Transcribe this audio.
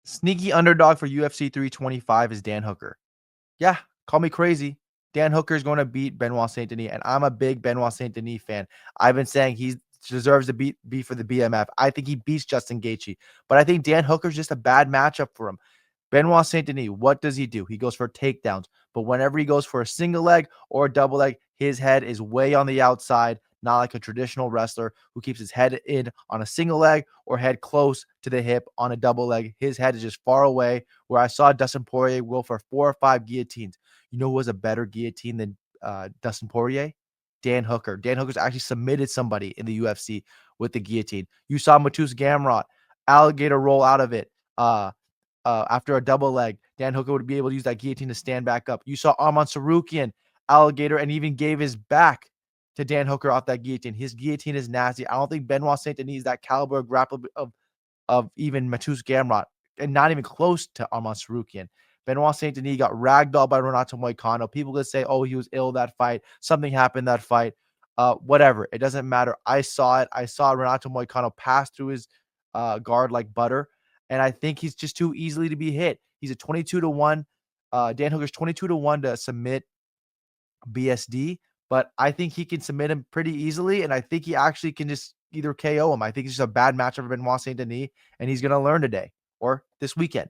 Sneaky underdog for UFC 325 is Dan Hooker. Yeah, call me crazy. Dan Hooker is going to beat Benoit Saint Denis, and I'm a big Benoit Saint Denis fan. I've been saying he deserves to be for the BMF. I think he beats Justin Gaethje, but I think Dan Hooker's just a bad matchup for him. Benoit Saint Denis, what does he do? He goes for takedowns, but whenever he goes for a single leg or a double leg, his head is way on the outside, not like a traditional wrestler who keeps his head in on a single leg or head close to the hip on a double leg. His head is just far away. Where I saw Dustin Poirier go for 4 or 5 guillotines. You know who was a better guillotine than Dustin Poirier? Dan Hooker. Dan Hooker's actually submitted somebody in the UFC with the guillotine. You saw Mateusz Gamrot alligator roll out of it. After a double leg, Dan Hooker would be able to use that guillotine to stand back up. You saw Arman Sarukian alligator and even gave his back to Dan Hooker off that guillotine. His guillotine is nasty. I don't think Benoit Saint Denis is that caliber of grappler of even Mateusz Gamrot, and not even close to Arman Sarukian. Benoit Saint Denis got ragdolled by Renato Moicano. People could say, "Oh, he was ill that fight. Something happened that fight." Whatever. It doesn't matter. I saw it. I saw Renato Moicano pass through his guard like butter, and I think he's just too easily to be hit. He's a 22-1. Dan Hooker's 22-1 to submit BSD, but I think he can submit him pretty easily, and I think he actually can just either KO him. I think it's just a bad matchup for Benoit Saint Denis, and he's going to learn today or this weekend.